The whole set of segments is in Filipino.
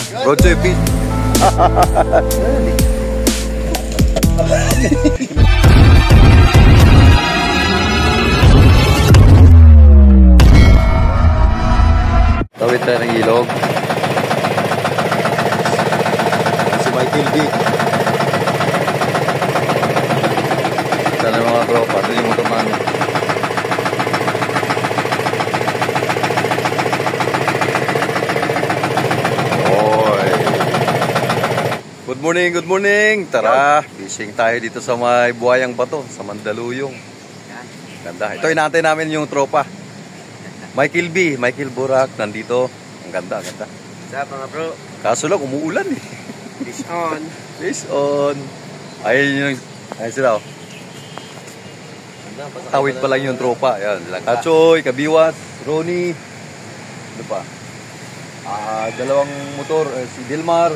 Roger Pete. Tawid tayo ng ilog. Si Michael B. Sana mga tropa, ito yung motor namin. Good morning, good morning. Tara, fishing tayo dito sa may Buhayang Bato, sa Mandaluyong. Ganda. Ito inaantay namin yung tropa. Michael B, Michael Burak, nandito. Ang ganda, ang ganda. Sa mga bro. Kaso lang, umuulan eh. Fish on. Fish on. Ayun yung, ayun sila oh. Tawid pa lang yung tropa. Ayan, sila Kachoy, Kabiwas, Ronnie. Ano pa? Dalawang motor, si Delmar.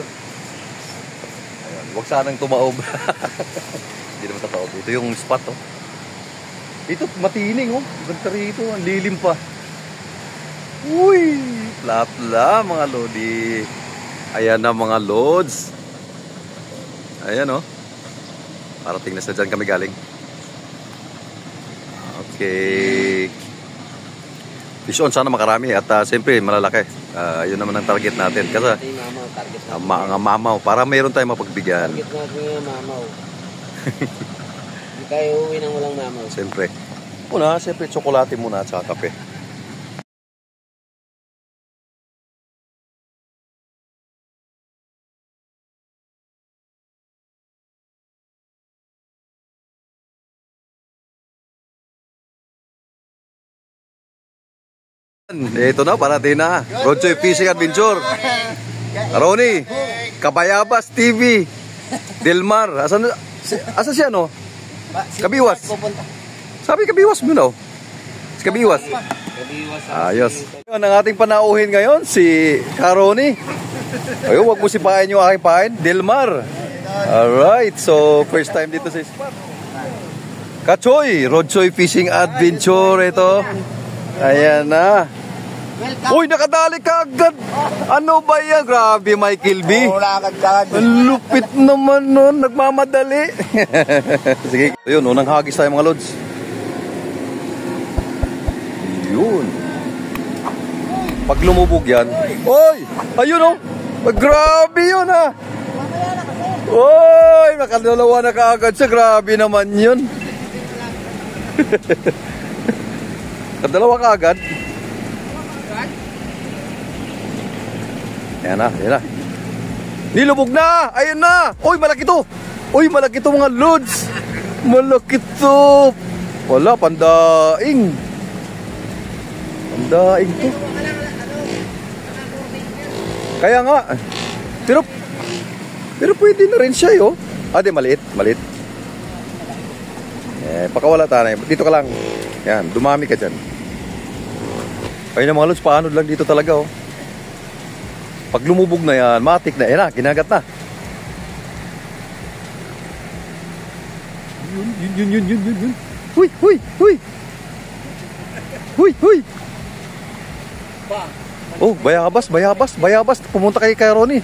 Huwag sanang tumaob. Hindi naman tataob. Ito yung spot oh. Dito matining oh. Ganda rito. Ang lilim pa. Uy! Pla-pla mga lodi. Ayan na mga lods. Ayan oh. Parating na sa dyan kami galing. Okay. Fish on sana makarami. At siyempre malalaki. Yun naman ang target natin. Kasi mga mamaw. Para mayroon tayong mapagbigyan. Target natin yung mamaw. Hindi tayo uwi ng walang mamaw. Siyempre. Siyempre tsokolate muna at saka kape. Ito na, parating na. Roger Fishing Adventure. Ronnie, Kabayabas TV. Delmar, asan siya no? Kabiwas. Sabi Kabiwas mo no? Si Kabiwas. Ayos. Ang ating panauhin ngayon, si Ronnie. Ayun, wag mo sipain yung aking pain. Delmar. Alright, so first time dito sa spot. Kachoy, Roger Fishing Adventure ito. Ayan na. Uy, nakadali ka agad. Ano ba yan? Grabe, Michael B. Ang lupit naman nun. Nagmamadali. Sige. Ayun, unang hagis tayo mga lods. Yun. Pag lumubog yan. Uy! Ayun oh. Grabe yun ha. Uy! Nakadalawa na kaagad siya. Grabe naman yun. Kadalawa kaagad. Ayan na, ayan na. Nilubog na! Ayan na! Uy, malaki to! Uy, malaki to mga lods! Malaki to! Wala, pandaing. Pandaing to. Kaya nga. Pero pwede na rin siya, yo. Di maliit, maliit. Pakawala tayo. Dito ka lang. Yan, dumami ka dyan. Ayun na mga lods, paano lang dito talaga, oh. Pag lumubog na yan, matik na. Na, kinagat na. Yun. Huy. Oh, bayabas. Pumunta kay Ronnie.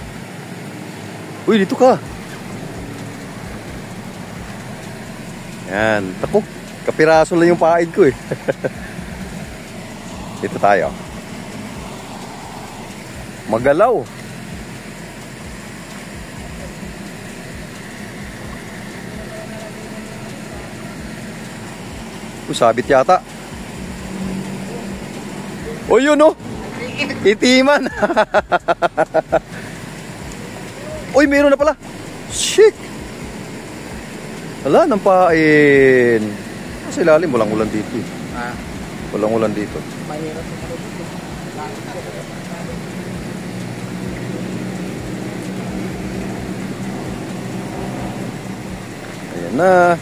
Uy, dito ka. Yan, tako. Kapiraso lang yung paid ko eh. Dito tayo. Magalaw. Sabit yata. O yun oh. Itiman. Uy, meron na pala. Shit. Wala, nampain. Sa ilalim, walang ulan dito. Walang ulan dito. Ayan na.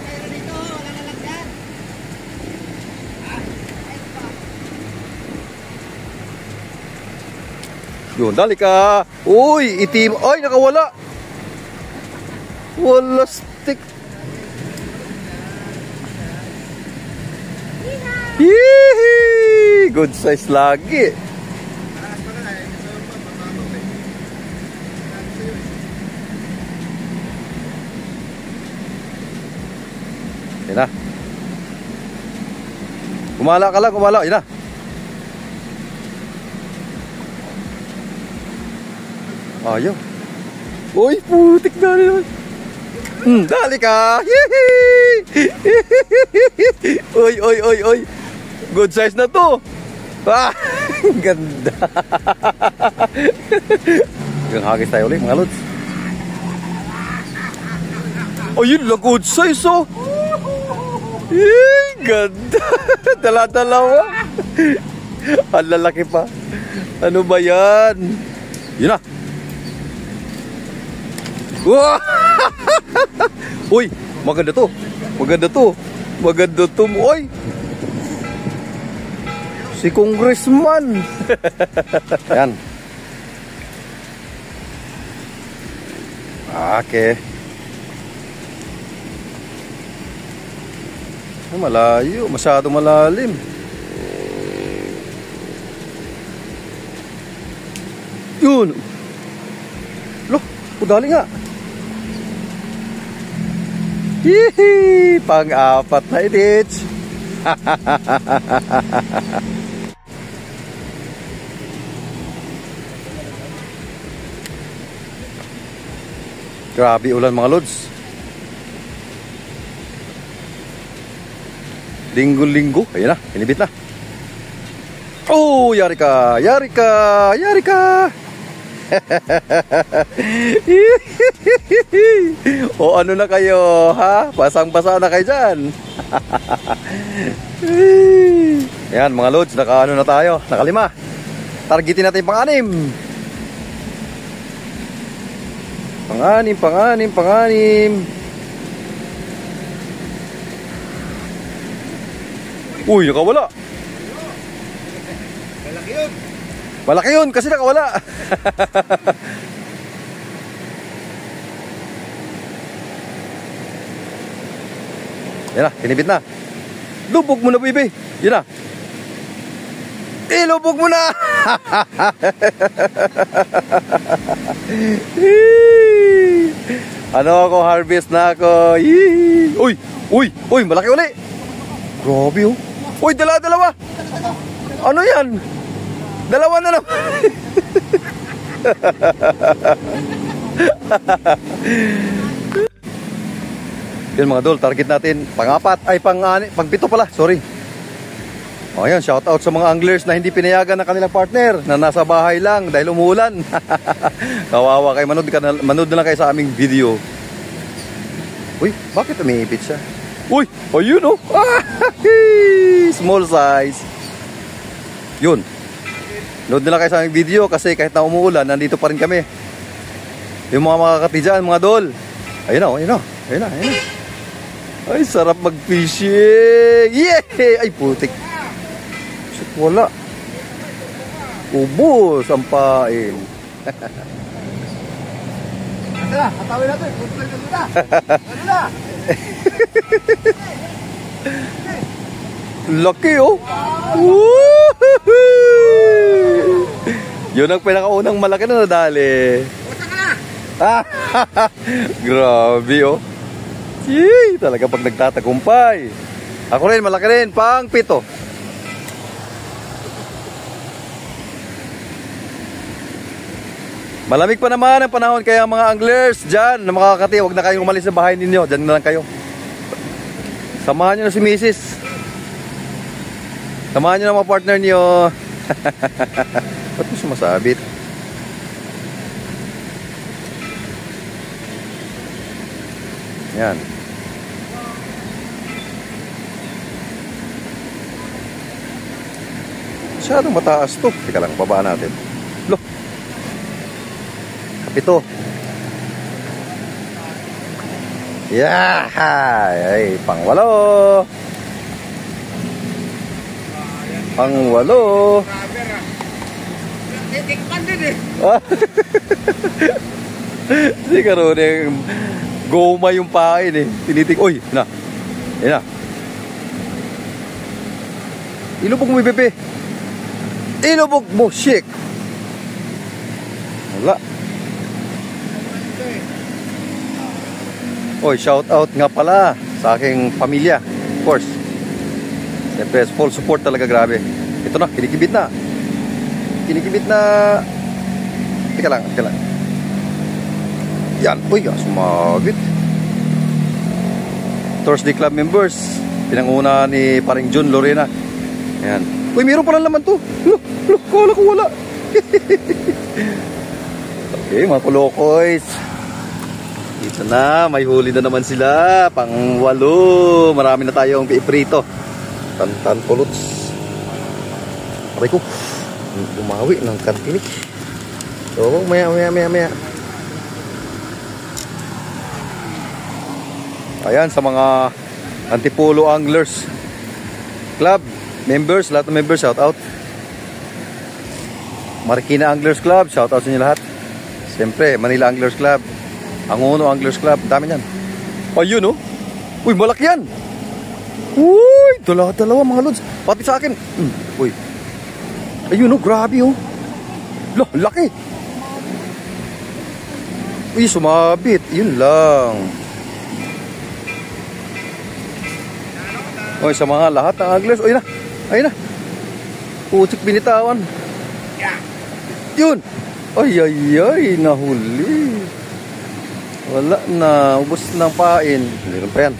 Yun, dali ka. Uy, itim. Ay, nakawala. Wala stick. Yee! Good size lagi. Yan na. Kumala ka lang, kumala. Yan na. Ayaw. Uy, putik na rin. Dali ka. Uy, uy, uy, uy. Good size na to. Ah, ganda. Yung hagis tayo ulit, mga lods. Oh, yun lang, good size, oh. Ganda. Dala-dalawa. Ang lalaki pa. Ano ba yan? Yun na. Wow! Uy, maganda to. Maganda to. Maganda to. Uy! Si Congressman. Ayan. Okay. Malayo. Masyado malalim. Yun. Loh, udali nga. Hihi, pang-apat na edits. Grabe ulan mga lods. Linggo-linggo. Ayun na, inibit na. Oh, yari ka, yari ka, yari ka. O ano na kayo, ha? Basang-basa na kayo dyan. Ayan mga lods, naka-ano na tayo, naka-5. Targetin natin pang-6. Pang-6. Uy, nakawala. Malaki yun. Malaki yun kasi nakawala. Yan na, kinibit na. Lubog mo na, baby. Yan na. Ilubog mo na. Ano ako, harvest na ako. Uy, uy, uy, malaki uli. Grabe, oh. Uy, dalawa. Ano yan? Dalawa na naman. Yan mga dol, target natin pang-4, ay pang-7 pala, sorry. O yan, shout out sa mga anglers na hindi pinayagan ng kanilang partner, na nasa bahay lang dahil umuulan. Kawawa kayo, manood na lang kayo sa aming video. Uy, bakit umiipit siya? Uy, ayun oh. Small size. Yun. Load na lang kayo sa aming video kasi kahit na umuulan, nandito pa rin kami. Yung mga makakati dyan, mga dol. Ayun na, ayun na. Ayun na, ayun na. Ay, sarap mag-fishing. Yeah! Ay, putik. Shit, wala. Ubos ang pain. Ito na, katawin natin. Putik na kita. Ano na? Laki, oh. Yun ang pinakaunang malaki na nadali. Putak ka na. Grabe, oh. Yee, talaga pag nagtatagumpay. Ako rin, malaki rin, pang-7. Malamig pa naman ang panahon, kaya mga anglers dyan na makakati, huwag na kayong umalis sa bahay ninyo. Dyan na lang kayo. Samahan nyo na si Mrs. Samahan nyo na mga partner nyo. Ba't mo sumasabit? Yan. Masyadong mataas to. Teka lang, babaan natin. Loh. 7. Yeah! Ay, pang-8. Pang-8. Titikpan din eh. Hindi ka rin yung goma yung pain eh. Tinitik. Uy, na. Yan na. Ilubog mo, bebe. Ilubog mo, shake. Wala. Oy, shout out nga pala sa aking pamilya, of course. Siyempre, full support talaga, grabe. Ito na, kinikibit na. Kinikibit na. Teka lang. Yan, uy, sumabit. Thursday Club members, pinanguna ni paring John Lorena. Ayan. Uy, meron pala laman to. Look, kala ko wala. Okay, mga kulokoys. Dito na, may huli na naman sila. Pang-8. Marami na tayong piprito. Tantan puluts. Aray ko, bumawi ng kantinik. So, maya. Ayan, sa mga Antipolo Anglers Club members, lahat ng members, shout out. Marikina Anglers Club, shout out sa inyo lahat. Siyempre, Manila Anglers Club, Angono Anglers Club, dami yan. Ayun, oh. Uy, malaki yan. Uy, dalawa mga lods. Pati sa akin. Uy. Ayun, oh, grabe, oh. Loh, laki. Uy, sumabit. Yun lang. Uy, sa mga lahat ng anglers. Uy, ayun na. Putik binitawan. Yun. Ay, nahuli. Wala na. Ubos ng pain. Meron pa yan.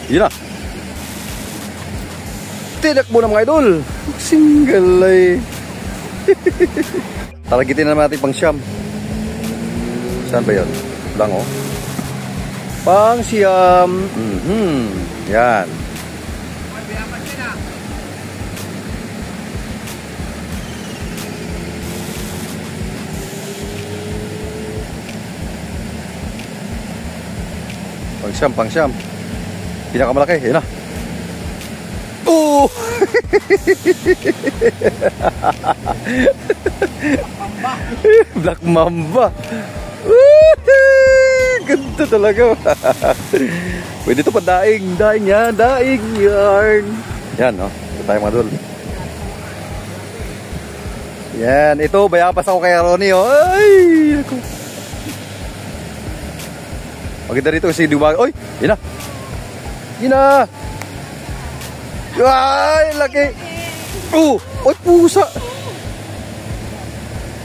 Yun na. Tinakbo na mga idol. Single ay. Taragitin na natin pang siyam. Saan ba yun? Lang, oh. Pang siyam. Yan. Pang siyam. Pinakamalaki, yun na. Oh! Black Mamba. Ganda talaga. Pwede ito pa daing yan, daing yarn. Yan, no? Ito tayo mga dul. Yan, ito, bayapas ako kay Ronnie, oh. Ay, ako. Maganda rito kasi dumaga. Oy, yun na. Yun na. Ay, laki. Oy, pusa.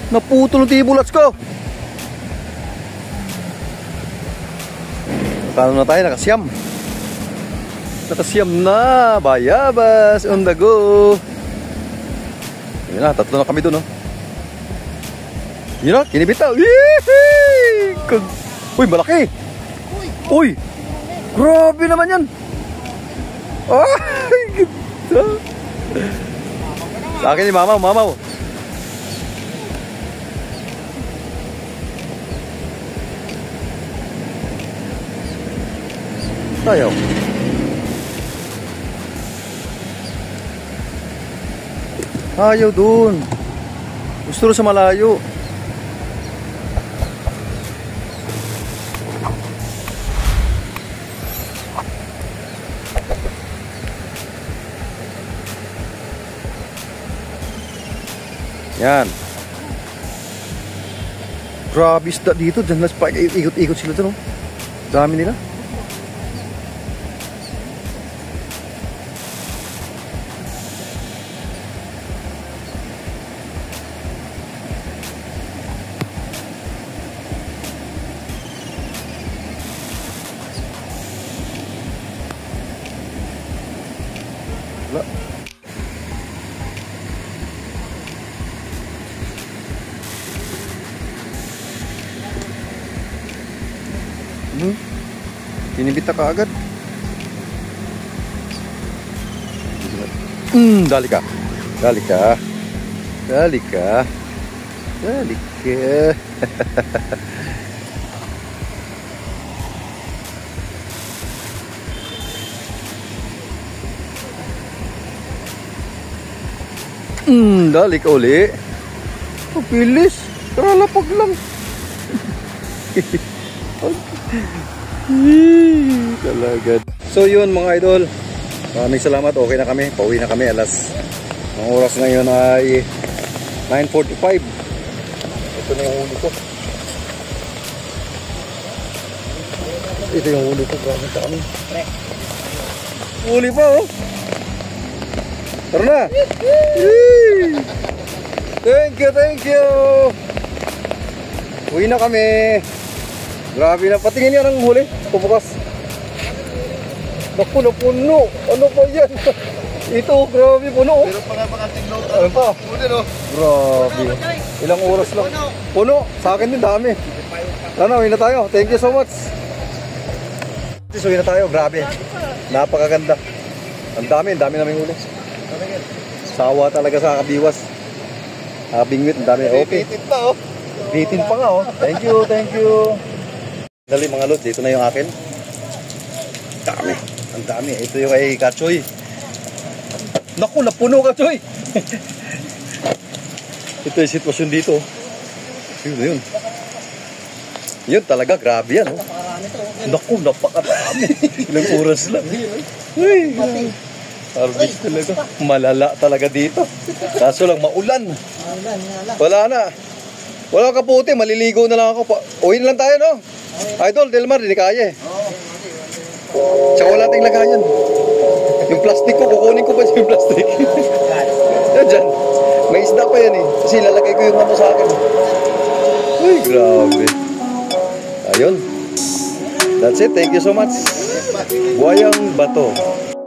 Naputol ng tibulats ko. Paano na tayo? Nakasiyam na. Bayabas on the go. Yun na, 3 na kami dun, oh. Yun na, kinibitaw. Uy, malaki. Uy, grabe naman yan. Ay, ganda. Sa akin ni mamaw. Tayo. Ayaw dun. Gusto rin sa malayo. Yan. Grabe isda dito. Diyan pa ikot-ikot sila dyan, oh. Dami nila. Wala. Tinibita ka agad. Dali ka. Dali ka uli. Pilis. Karalapag lang. Talaga. So yun mga idol. Maraming salamat. Okay na kami. Pauwi na kami. Ang oras ngayon ay 9:45. Ito na yung huli ko. Ito yung huli ko. Grabe sa kami. Huli pa oh. Tara na. Thank you, thank you. Uwi na kami. Grabe na. Patingin yan ang huli. Pupukas. Naku, napuno. Ano ba yan? Ito, grabe, puno. Meron pa nga pang-anting load. Ano pa? Puno, no? Grabe. Ilang oras lang. Puno. Sa akin din dami. Ano, uwi na tayo. Thank you so much. Uwi na tayo. Grabe. Napakaganda. Ang dami naming huli. Sawa talaga sa kabiwas. Bingwit, ang dami. Okay. Bitin pa, oh. Bitin pa nga, oh. Thank you, thank you. Dali mga lods, dito na yung akin. Dami. Ang dami. Ito yung kay Kachoy. Naku, napuno Kachoy. Ito yung sitwasyon dito. Yun na yun. Yun talaga, grabe yan. Oh. Naku, napakarami. Ilang oras lang. Uy, harvest talaga. Malala talaga dito. Kaso lang, maulan. Wala na. Wala kaputi, maliligo na lang ako. Uwi na lang tayo, no? Idol, Delmar, hindi kaya eh. Tsaka wala tayong lagayan. Yung plastic ko, kukunin ko pa yung plastic. Yan dyan. May isda pa yan eh. Kasi lalagay ko yung ano sa akin. Uy, grabe. Ayun. That's it. Thank you so much. Buhayang Bato.